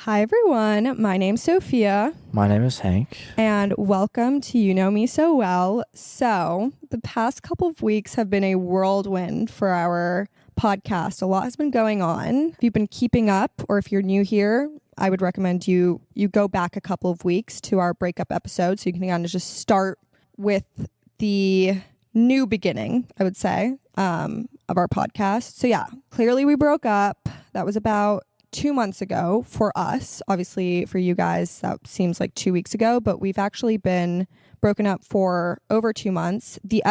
Hi, everyone. My name's Sophia. My name is Hank. And welcome to You Know Me So Well. So, the past couple of weeks have been a whirlwind for our podcast. A lot has been going on. If you've been keeping up, or if you're new here, I would recommend you go back a couple of weeks to our breakup episode so you can kind of just start with the new beginning, I would say, of our podcast. So, yeah, clearly we broke up. That was about 2 months ago for us. Obviously for you guys that seems like 2 weeks ago, but we've actually been broken up for over 2 months. The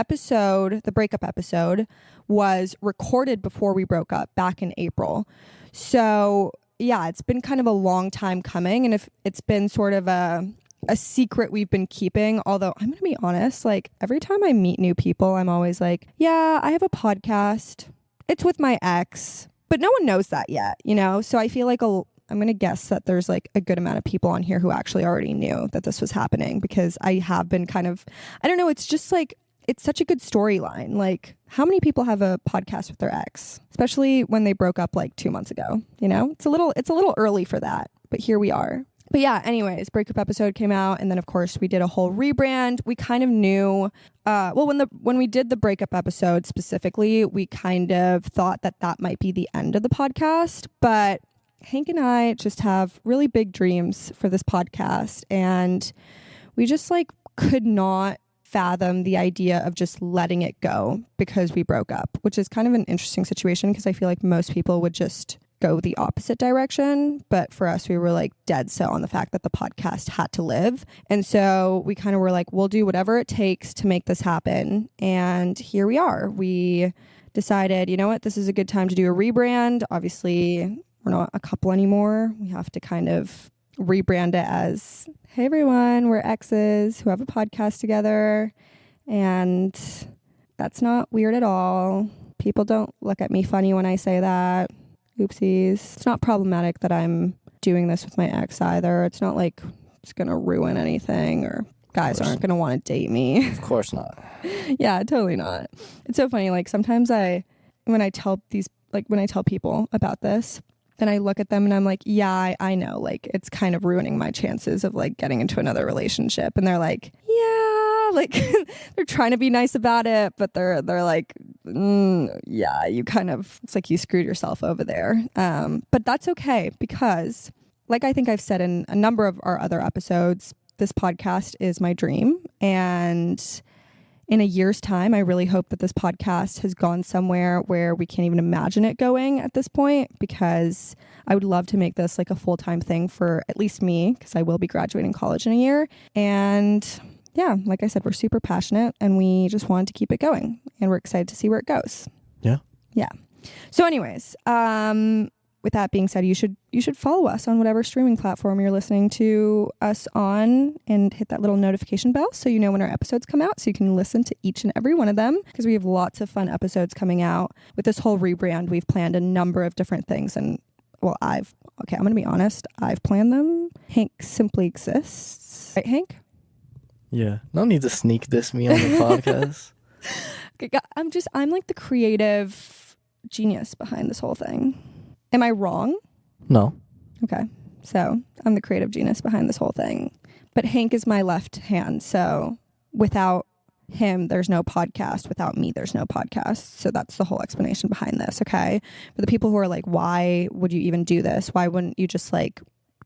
breakup episode was recorded before we broke up back in April. So yeah, it's been kind of a long time coming, and if it's been sort of a secret we've been keeping. Although I'm gonna be honest, like every time I meet new people, I'm always like, yeah, I have a podcast, it's with my ex. But no one knows that yet, you know? So I feel like I'm going to guess that there's like a good amount of people on here who actually already knew that this was happening, because I have been kind of, I don't know, it's just like, it's such a good storyline. Like, how many people have a podcast with their ex, especially when they broke up like 2 months ago, you know? It's a little early for that, but here we are. But yeah, anyways, breakup episode came out, and then of course we did a whole rebrand. We kind of knew, when we did the breakup episode specifically, we kind of thought that might be the end of the podcast. But Hank and I just have really big dreams for this podcast, and we just like could not fathom the idea of just letting it go because we broke up, which is kind of an interesting situation because I feel like most people would just go the opposite direction. But for us, we were like dead set on the fact that the podcast had to live. And so we kind of were like, we'll do whatever it takes to make this happen. And here we are. We decided, you know what, this is a good time to do a rebrand. Obviously, we're not a couple anymore. We have to kind of rebrand it as, hey, everyone, we're exes who have a podcast together. And that's not weird at all. People don't look at me funny when I say that. Oopsies. It's not problematic that I'm doing this with my ex either. It's not like it's going to ruin anything, or guys aren't going to want to date me. Of course not. Yeah, totally not. It's so funny. Like sometimes when I tell people about this, then I look at them and I'm like, yeah, I know. Like it's kind of ruining my chances of like getting into another relationship. And they're like, yeah, like they're trying to be nice about it, but they're like, yeah, you kind of, it's like you screwed yourself over there. But that's okay, because like I think I've said in a number of our other episodes, this podcast is my dream. And in a year's time, I really hope that this podcast has gone somewhere where we can't even imagine it going at this point, because I would love to make this like a full-time thing for at least me, because I will be graduating college in a year. And yeah, like I said, we're super passionate and we just wanted to keep it going, and we're excited to see where it goes. Yeah. Yeah. So anyways, with that being said, you should follow us on whatever streaming platform you're listening to us on, and hit that little notification bell so you know when our episodes come out, so you can listen to each and every one of them, because we have lots of fun episodes coming out. With this whole rebrand, we've planned a number of different things, and well, I'm going to be honest, I've planned them. Hank simply exists. Right, Hank? Yeah. No need to sneak diss me on the podcast. Okay, I'm like the creative genius behind this whole thing. Am I wrong? No. Okay. So I'm the creative genius behind this whole thing. But Hank is my left hand. So without him, there's no podcast. Without me, there's no podcast. So that's the whole explanation behind this. Okay. For the people who are like, why would you even do this? Why wouldn't you just like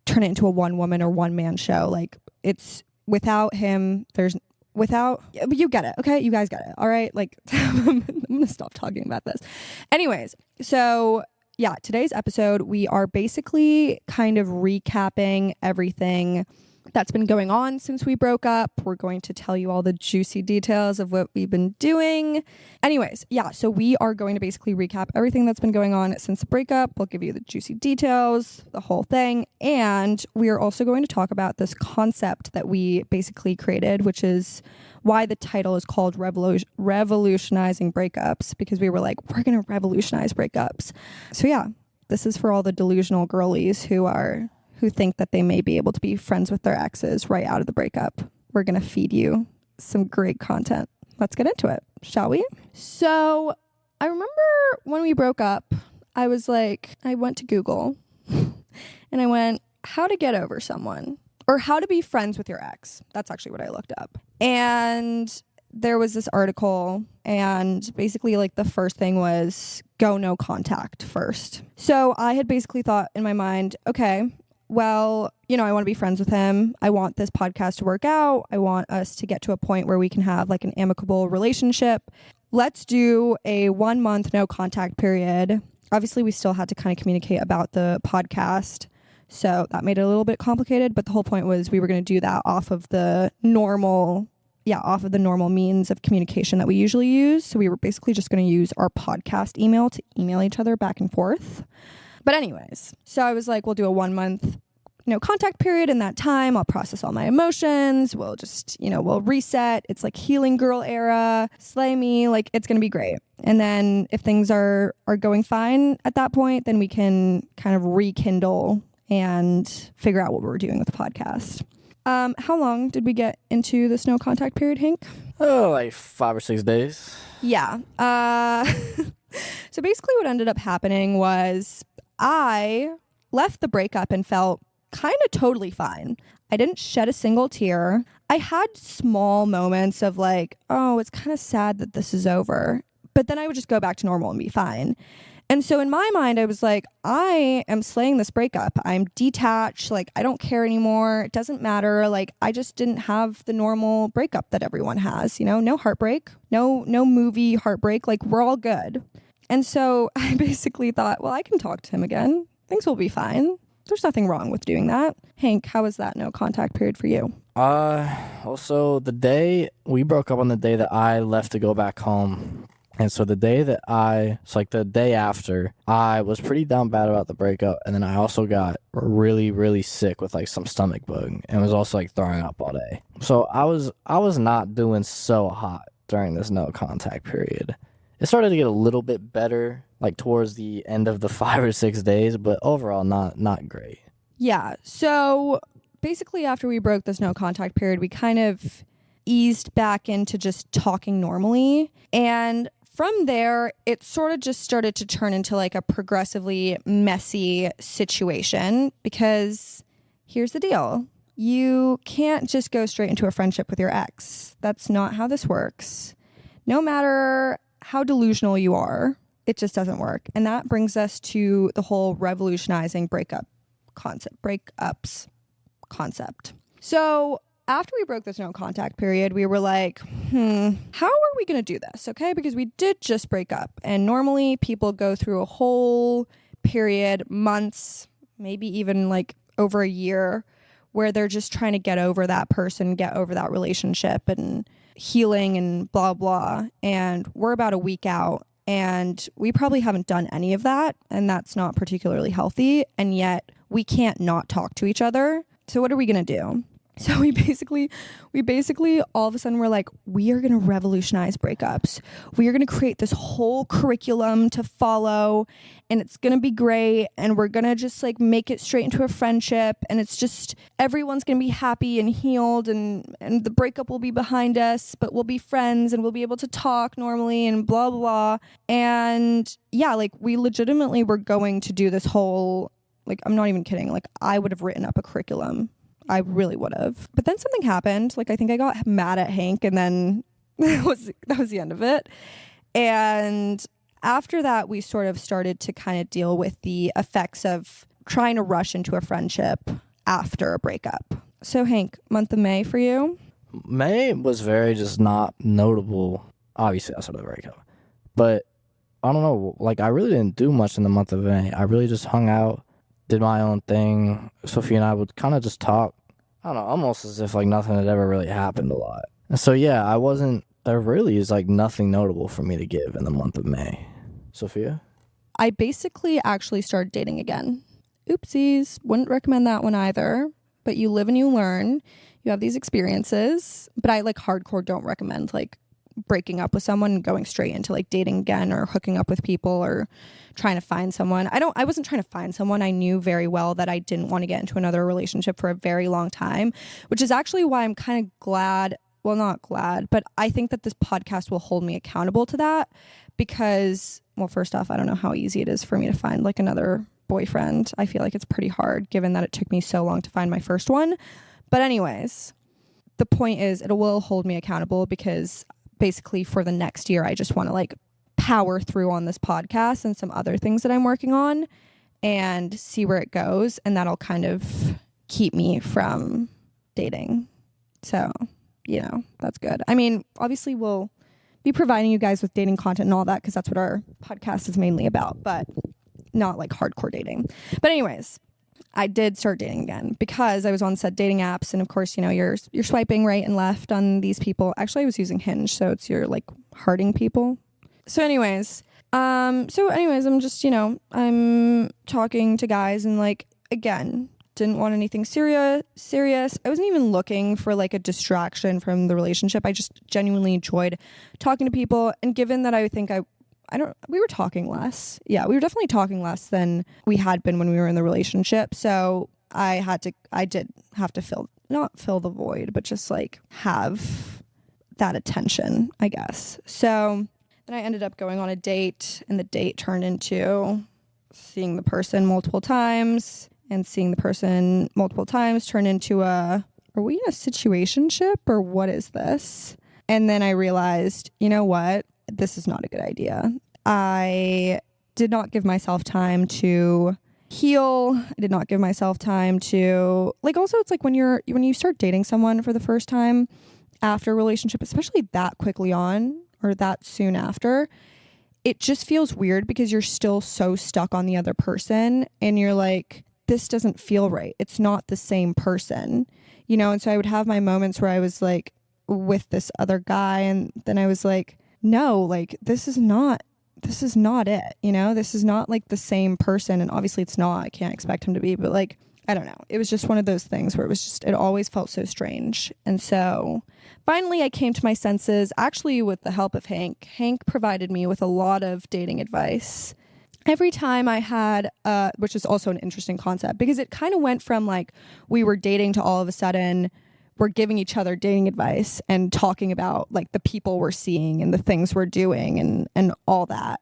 turn it into a one woman or one man show? Like, it's without him, you get it. Okay. You guys get it. All right. Like, I'm going to stop talking about this. Anyways. So yeah, today's episode, we are basically kind of recapping everything that's been going on since we broke up. We're going to tell you all the juicy details of what we've been doing. Anyways, yeah, so we are going to basically recap everything that's been going on since the breakup. We'll give you the juicy details, the whole thing. And we are also going to talk about this concept that we basically created, which is why the title is called Revolutionizing Breakups, because we were like, we're going to revolutionize breakups. So yeah, this is for all the delusional girlies who think that they may be able to be friends with their exes right out of the breakup. We're going to feed you some great content. Let's get into it, shall we? So I remember when we broke up, I was like, I went to Google and I went, how to get over someone or how to be friends with your ex. That's actually what I looked up. And there was this article, and basically like the first thing was go no contact first. So I had basically thought in my mind, okay, well, you know, I want to be friends with him. I want this podcast to work out. I want us to get to a point where we can have like an amicable relationship. Let's do a 1 month no contact period. Obviously, we still had to kind of communicate about the podcast. So that made it a little bit complicated. But the whole point was we were going to do that off of the normal means of communication that we usually use. So we were basically just going to use our podcast email to email each other back and forth. But anyways, so I was like, we'll do a 1 month no contact period. In that time, I'll process all my emotions. We'll just, we'll reset. It's like healing girl era, slay me. Like, it's going to be great. And then if things are going fine at that point, then we can kind of rekindle and figure out what we're doing with the podcast. How long did we get into this no contact period, Hank? Oh, like 5 or 6 days. Yeah. So basically what ended up happening was I left the breakup and felt kind of totally fine. I didn't shed a single tear. I had small moments of like, oh, it's kind of sad that this is over. But then I would just go back to normal and be fine. And so in my mind, I was like, I am slaying this breakup. I'm detached. Like, I don't care anymore. It doesn't matter. Like, I just didn't have the normal breakup that everyone has, no heartbreak, no movie heartbreak. Like, we're all good. And so I basically thought, well, I can talk to him again. Things will be fine. There's nothing wrong with doing that. Hank, how was that no contact period for you? Also, the day we broke up on the day that I left to go back home. And so the day after, I was pretty down bad about the breakup. And then I also got really, really sick with like some stomach bug and was also like throwing up all day. So I was not doing so hot during this no contact period. It started to get a little bit better like towards the end of the 5 or 6 days, but overall not great. Yeah. So basically after we broke this no contact period, we kind of eased back into just talking normally. And from there, it sort of just started to turn into like a progressively messy situation because here's the deal. You can't just go straight into a friendship with your ex. That's not how this works. No matter how delusional you are, it just doesn't work. And that brings us to the whole revolutionizing breakups concept. So after we broke this no contact period, we were like, how are we going to do this? Okay, because we did just break up. And normally people go through a whole period, months, maybe even like over a year, where they're just trying to get over that person, get over that relationship and healing and blah, blah. And we're about a week out and we probably haven't done any of that. And that's not particularly healthy. And yet we can't not talk to each other. So what are we going to do? So we basically all of a sudden we're like, we are going to revolutionize breakups. We are going to create this whole curriculum to follow and it's going to be great. And we're going to just like make it straight into a friendship. And it's just, everyone's going to be happy and healed and the breakup will be behind us, but we'll be friends and we'll be able to talk normally and blah, blah, blah. And yeah, like we legitimately were going to do this whole, like, I'm not even kidding. Like I would have written up a curriculum. I really would have. But then something happened. Like I think I got mad at Hank and then that was the end of it. And after that, we sort of started to kind of deal with the effects of trying to rush into a friendship after a breakup. So Hank, month of May for you? May was very just not notable. Obviously, outside of the breakup. But I don't know. Like I really didn't do much in the month of May. I really just hung out, did my own thing. Sophia and I would kind of just talk, I don't know, almost as if like nothing had ever really happened a lot. And so yeah, there really is like nothing notable for me to give in the month of May. Sophia? I basically actually started dating again. Oopsies. Wouldn't recommend that one either, but you live and you learn. You have these experiences, but I like hardcore don't recommend like breaking up with someone and going straight into like dating again or hooking up with people or trying to find someone. I wasn't trying to find someone. I knew very well that I didn't want to get into another relationship for a very long time, which is actually why I'm kind of glad. Well, not glad, but I think that this podcast will hold me accountable to that because, well, first off, I don't know how easy it is for me to find like another boyfriend. I feel like it's pretty hard given that it took me so long to find my first one. But anyways, the point is it will hold me accountable because basically for the next year, I just want to like power through on this podcast and some other things that I'm working on and see where it goes. And that'll kind of keep me from dating. So, you know, that's good. I mean, obviously we'll be providing you guys with dating content and all that because that's what our podcast is mainly about, but not like hardcore dating. But anyways, I did start dating again because I was on said dating apps, and of course, you know, you're swiping right and left on these people. Actually, I was using Hinge, so it's your like hearting people. So anyways, I'm just, you know, I'm talking to guys and like again, didn't want anything serious. I wasn't even looking for like a distraction from the relationship. I just genuinely enjoyed talking to people, and given that I think we were talking less. Yeah, we were definitely talking less than we had been when we were in the relationship. So I did have to not fill the void, but just like have that attention, I guess. So then I ended up going on a date, and the date turned into seeing the person multiple times, and seeing the person multiple times turned into are we in a situationship or what is this? And then I realized, you know what? This is not a good idea. I did not give myself time to heal. I did not give myself time to like, also it's like when you start dating someone for the first time after a relationship, especially that quickly on or that soon after, it just feels weird because you're still so stuck on the other person and you're like, this doesn't feel right. It's not the same person, you know? And so I would have my moments where I was like with this other guy, and then I was like, no, like this is not it, you know? This is not like the same person, and obviously it's not. I can't expect him to be, but like, I don't know. It was just one of those things where it always felt so strange. And so finally I came to my senses, actually with the help of Hank. Hank provided me with a lot of dating advice. Every time I had, which is also an interesting concept because it kind of went from like we were dating to all of a sudden we're giving each other dating advice and talking about like the people we're seeing and the things we're doing and all that.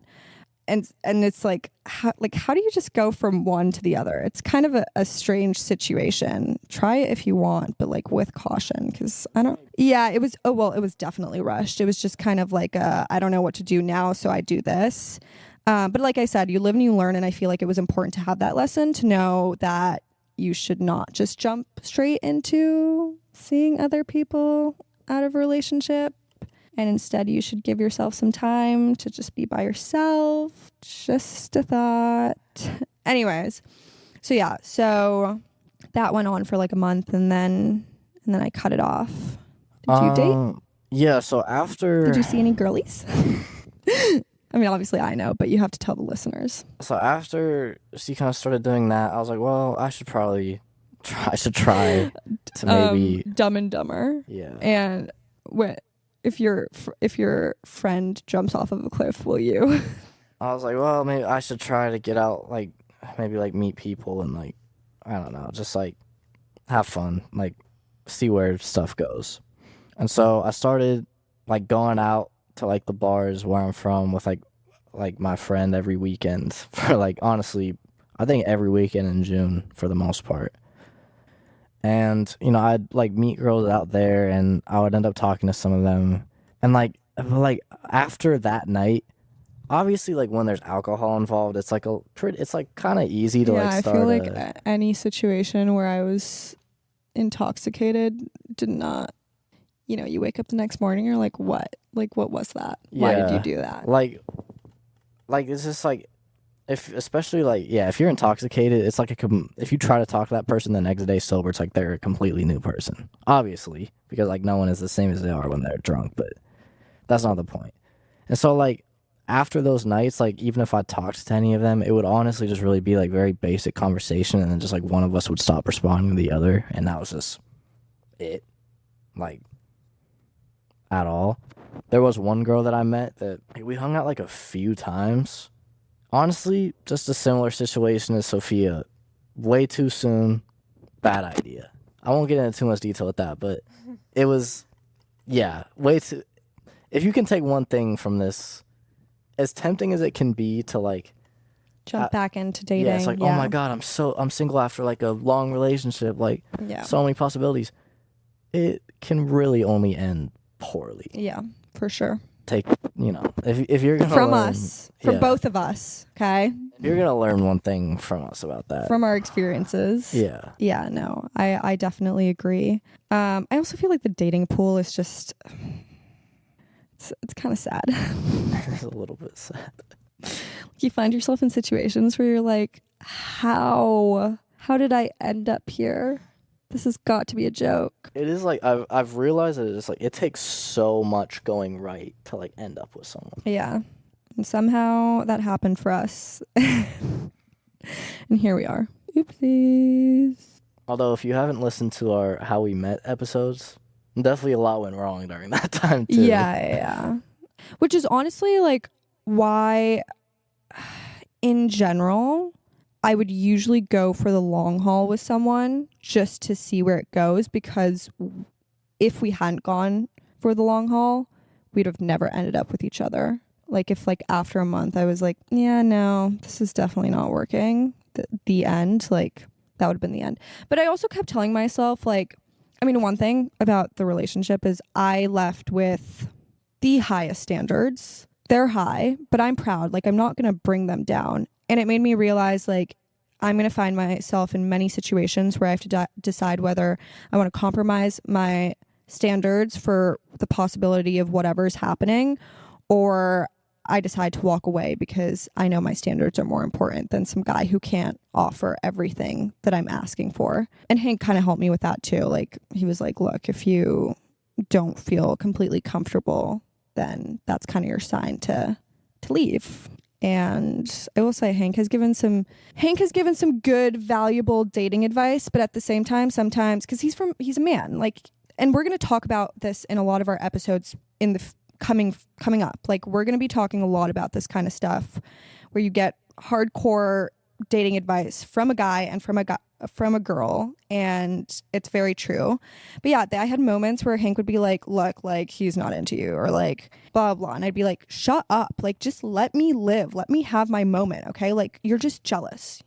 And it's like how do you just go from one to the other? It's kind of a strange situation. Try it if you want, but like with caution, because it was definitely rushed. It was just kind of like I don't know what to do now, so I do this. But like I said, you live and you learn, and I feel like it was important to have that lesson to know that you should not just jump straight into seeing other people out of a relationship, and instead you should give yourself some time to just be by yourself. Just a thought. Anyways, so that went on for like a month, and then I cut it off. Did you date? Yeah, so after... Did you see any girlies? I mean, obviously I know, but you have to tell the listeners. So after she kind of started doing that, I was like, well, I should try to maybe... Dumb and Dumber. Yeah. And if your friend jumps off of a cliff, will you? I was like, well, maybe I should try to get out, like, maybe, like, meet people and, like, I don't know, just, like, have fun, like, see where stuff goes. And so I started, like, going out to like the bars where I'm from with like my friend every weekend for like, honestly, I think every weekend in June for the most part. And, you know, I'd like meet girls out there and I would end up talking to some of them. And like after that night, obviously like when there's alcohol involved, it's like it's like kind of easy to like start. I feel like any situation where I was intoxicated did not, you know, you wake up the next morning, you're like, what? Like, what was that? Yeah. Why did you do that? Like it's just like, if you're intoxicated, it's like if you try to talk to that person the next day sober, it's like they're a completely new person. Obviously, because like no one is the same as they are when they're drunk, but that's not the point. And so like after those nights, like even if I talked to any of them, it would honestly just really be like very basic conversation, and then just like one of us would stop responding to the other, and that was just it. Like at all. There was one girl that I met that we hung out like a few times. Honestly, just a similar situation as Sophia. Way too soon. Bad idea. I won't get into too much detail with that, but it was, way too... If you can take one thing from this, as tempting as it can be to like jump back into dating. Yeah, it's like, oh my God, I'm single after like a long relationship, like so many possibilities. It can really only end poorly. Yeah, for sure. If you're gonna from learn, us, from both of us, okay? If you're gonna learn one thing from us about that, from our experiences. Yeah, no, I definitely agree. I also feel like the dating pool is just, it's kind of sad. It's a little bit sad. You find yourself in situations where you're like, how did I end up here? This has got to be a joke. It is like I've realized that it's like it takes so much going right to like end up with someone. Yeah. And somehow that happened for us. And here we are. Oopsies. Although if you haven't listened to our How We Met episodes, definitely a lot went wrong during that time too. Yeah. Which is honestly like why in general I would usually go for the long haul with someone just to see where it goes, because if we hadn't gone for the long haul, we'd have never ended up with each other. Like if like after a month I was like, yeah, no, this is definitely not working. The end, like that would have been the end. But I also kept telling myself like, I mean, one thing about the relationship is I left with the highest standards. They're high, but I'm proud. Like I'm not going to bring them down. And it made me realize like I'm going to find myself in many situations where I have to decide whether I want to compromise my standards for the possibility of whatever's happening, or I decide to walk away because I know my standards are more important than some guy who can't offer everything that I'm asking for. And Hank kind of helped me with that too. Like he was like, look, if you don't feel completely comfortable, then that's kind of your sign to leave. And I will say Hank has given some good, valuable dating advice, but at the same time, sometimes, because he's a man, like, and we're going to talk about this in a lot of our episodes in the coming up. Like we're going to be talking a lot about this kind of stuff where you get hardcore dating advice from a guy and from a girl, and it's very true. But yeah, I had moments where Hank would be like, look, like he's not into you, or like blah blah, and I'd be like, shut up, like just let me live, let me have my moment, okay? Like you're just jealous.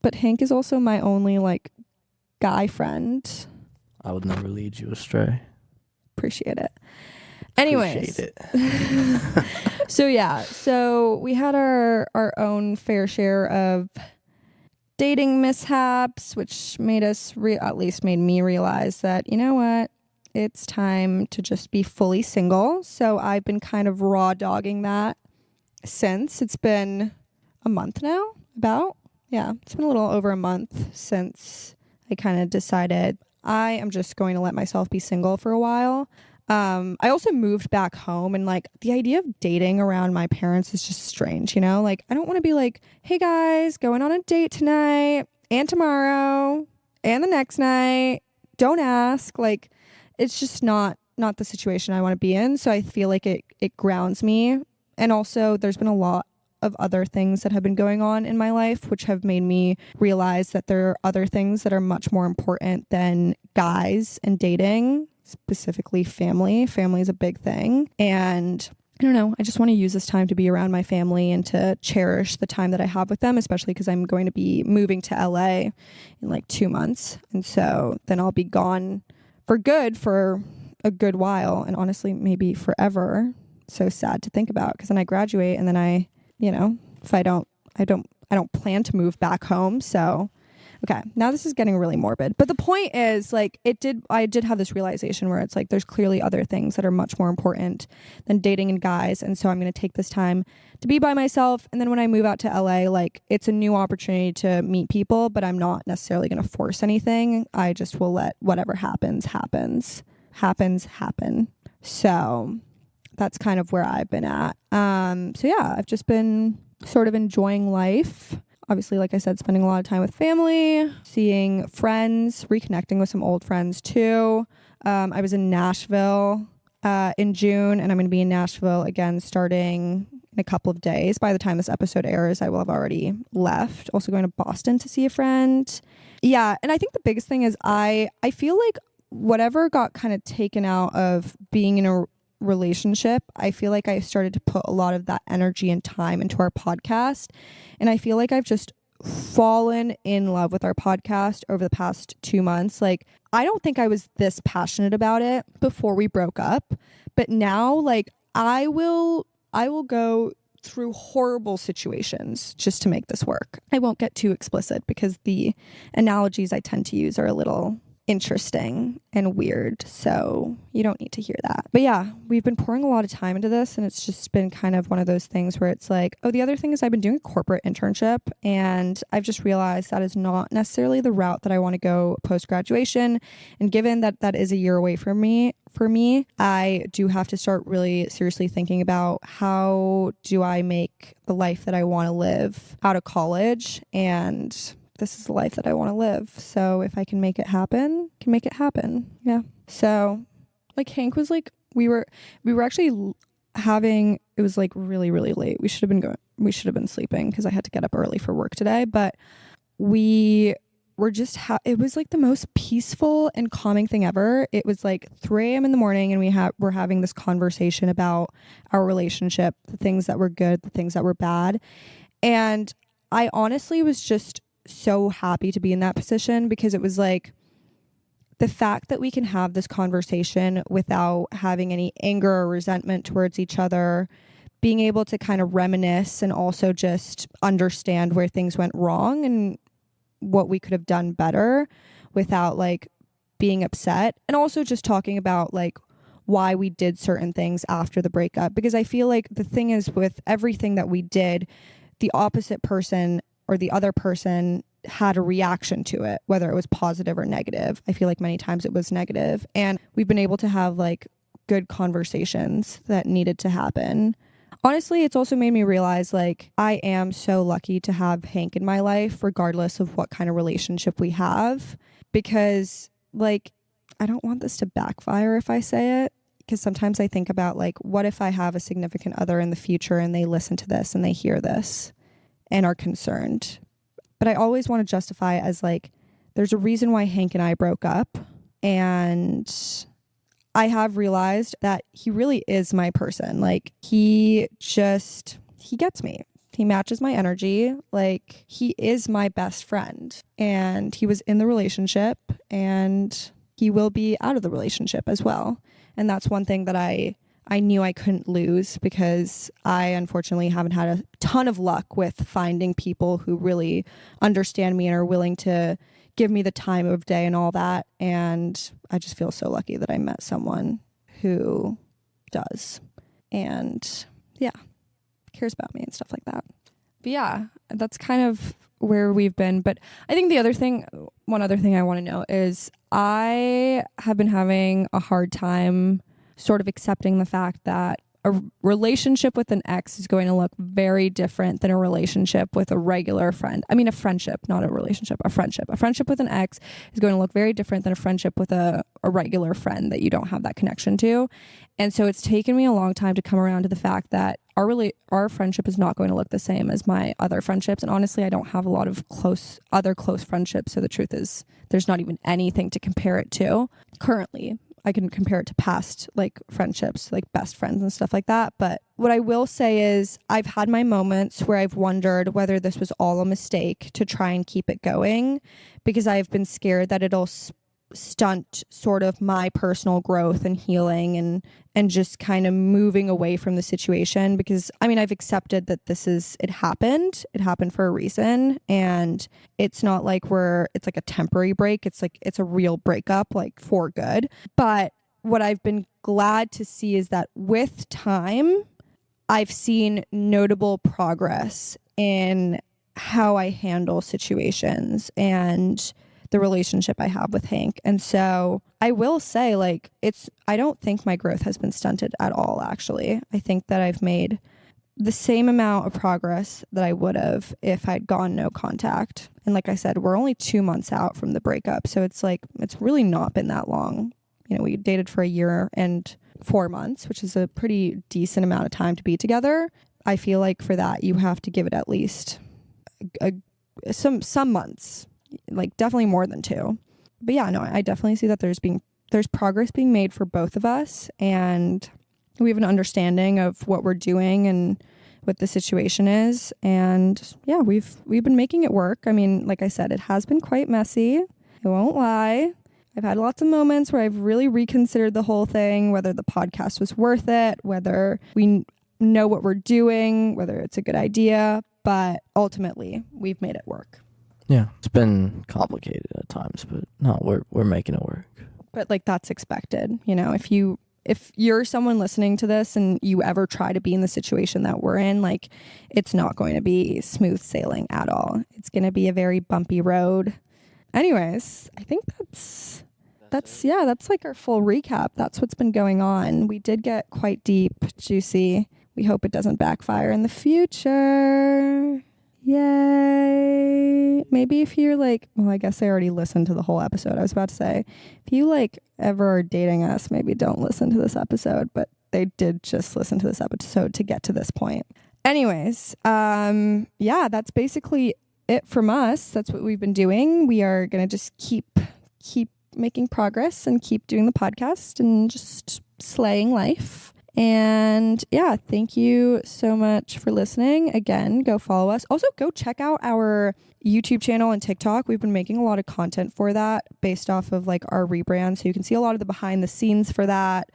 But Hank is also my only like guy friend. I would never lead you astray. Appreciate it. Anyways, Appreciate it. so we had our own fair share of dating mishaps, which made us at least made me realize that, you know what, it's time to just be fully single. So I've been kind of raw dogging that since. It's been a month now, it's been a little over a month since I kind of decided I am just going to let myself be single for a while. I also moved back home, and like the idea of dating around my parents is just strange, you know? Like I don't want to be like, hey guys, going on a date tonight and tomorrow and the next night. Don't ask. Like it's just not the situation I want to be in. So I feel like it grounds me. And also there's been a lot of other things that have been going on in my life, which have made me realize that there are other things that are much more important than guys and dating. Specifically family. Family is a big thing. And I don't know, I just want to use this time to be around my family and to cherish the time that I have with them, especially because I'm going to be moving to LA in like 2 months. And so then I'll be gone for good for a good while, and honestly, maybe forever. So sad to think about, because then I graduate and then I, if I don't plan to move back home. So okay, now this is getting really morbid. But the point is, like, I did have this realization where it's like, there's clearly other things that are much more important than dating and guys. And so I'm going to take this time to be by myself. And then when I move out to LA, like, it's a new opportunity to meet people, but I'm not necessarily going to force anything. I just will let whatever happen. So that's kind of where I've been at. So yeah, I've just been sort of enjoying life. Obviously, like I said, spending a lot of time with family, seeing friends, reconnecting with some old friends too. I was in Nashville in June, and I'm going to be in Nashville again starting in a couple of days. By the time this episode airs, I will have already left. Also going to Boston to see a friend. Yeah, and I think the biggest thing is I feel like whatever got kind of taken out of being in a relationship, I feel like I started to put a lot of that energy and time into our podcast. And I feel like I've just fallen in love with our podcast over the past 2 months. Like, I don't think I was this passionate about it before we broke up, but now, like, I will go through horrible situations just to make this work. I won't get too explicit because the analogies I tend to use are a little interesting and weird, so you don't need to hear that. But yeah, we've been pouring a lot of time into this, and it's just been kind of one of those things where it's like, oh, the other thing is I've been doing a corporate internship, and I've just realized that is not necessarily the route that I want to go post-graduation. And given that that is a year away from me, I do have to start really seriously thinking about how do I make the life that I want to live out of college, and this is the life that I want to live. So if I can make it happen, can make it happen. Yeah. So like Hank was like, we were actually having, it was like really, really late. We should have been sleeping because I had to get up early for work today, but we were just, it was like the most peaceful and calming thing ever. It was like 3 a.m. in the morning, and we're having this conversation about our relationship, the things that were good, the things that were bad. And I honestly was just so happy to be in that position, because it was like the fact that we can have this conversation without having any anger or resentment towards each other, being able to kind of reminisce and also just understand where things went wrong and what we could have done better without like being upset, and also just talking about like why we did certain things after the breakup. Because I feel like the thing is, with everything that we did, the opposite person or the other person had a reaction to it, whether it was positive or negative. I feel like many times it was negative, and we've been able to have like good conversations that needed to happen. Honestly, it's also made me realize like I am so lucky to have Hank in my life, regardless of what kind of relationship we have, because like I don't want this to backfire if I say it, because sometimes I think about like, what if I have a significant other in the future and they listen to this and they hear this and are concerned. But I always want to justify it as like, there's a reason why Hank and I broke up. And I have realized that he really is my person. Like he gets me. He matches my energy. Like he is my best friend. And he was in the relationship, and he will be out of the relationship as well. And that's one thing that I knew I couldn't lose, because I unfortunately haven't had a ton of luck with finding people who really understand me and are willing to give me the time of day and all that. And I just feel so lucky that I met someone who does, and yeah, cares about me and stuff like that. But yeah, that's kind of where we've been. But I think one other thing I want to know is I have been having a hard time sort of accepting the fact that a relationship with an ex is going to look very different than a relationship with a regular friend. I mean, a friendship, not a relationship, a friendship. A friendship with an ex is going to look very different than a friendship with a regular friend that you don't have that connection to. And so it's taken me a long time to come around to the fact that our friendship is not going to look the same as my other friendships. And honestly, I don't have a lot of other close friendships. So the truth is, there's not even anything to compare it to currently. I can compare it to past like friendships, like best friends and stuff like that. But what I will say is I've had my moments where I've wondered whether this was all a mistake to try and keep it going, because I've been scared that it'll stunt sort of my personal growth and healing and just kind of moving away from the situation. Because I mean, I've accepted that it happened for a reason, and it's not like it's like a temporary break. It's like it's a real breakup, like for good. But what I've been glad to see is that with time I've seen notable progress in how I handle situations and the relationship I have with Hank. And so I will say, like, I don't think my growth has been stunted at all, actually. I think that I've made the same amount of progress that I would have if I'd gone no contact. And like I said, we're only 2 months out from the breakup. So it's like, it's really not been that long. You know, we dated for a year and 4 months, which is a pretty decent amount of time to be together. I feel like for that, you have to give it at least some months. Like definitely more than 2. But yeah, no, I definitely see that there's progress being made for both of us. And we have an understanding of what we're doing and what the situation is. And yeah, we've been making it work. I mean, like I said, it has been quite messy. I won't lie. I've had lots of moments where I've really reconsidered the whole thing, whether the podcast was worth it, whether we know what we're doing, whether it's a good idea, but ultimately we've made it work. Yeah, it's been complicated at times, but no, we're making it work. But like that's expected, you know, if you're someone listening to this and you ever try to be in the situation that we're in, like it's not going to be smooth sailing at all. It's going to be a very bumpy road. Anyways, I think that's like our full recap. That's what's been going on. We did get quite deep, juicy. We hope it doesn't backfire in the future. Yay. Maybe if you're like, well, I guess I already listened to the whole episode. I was about to say, if you like ever are dating us, maybe don't listen to this episode, but they did just listen to this episode to get to this point. Anyways, yeah, that's basically it from us. That's what we've been doing. We are going to just keep making progress and keep doing the podcast and just slaying life. And yeah, thank you so much for listening. Again, go follow us. Also, go check out our YouTube channel and TikTok. We've been making a lot of content for that based off of like our rebrand. So you can see a lot of the behind the scenes for that.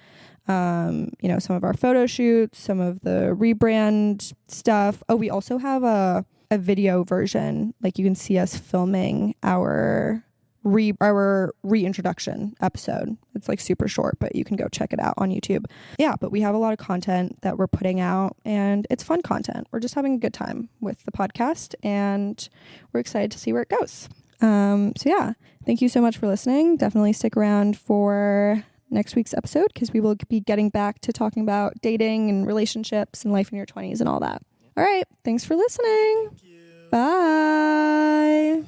You know, some of our photo shoots, some of the rebrand stuff. Oh, we also have a video version. Like you can see us filming our reintroduction episode. It's like super short, but you can go check it out on YouTube. Yeah, but we have a lot of content that we're putting out and it's fun content. We're just having a good time with the podcast and we're excited to see where it goes. So yeah, thank you so much for listening. Definitely stick around for next week's episode because we will be getting back to talking about dating and relationships and life in your 20s and all that. All right. Thanks for listening. Bye.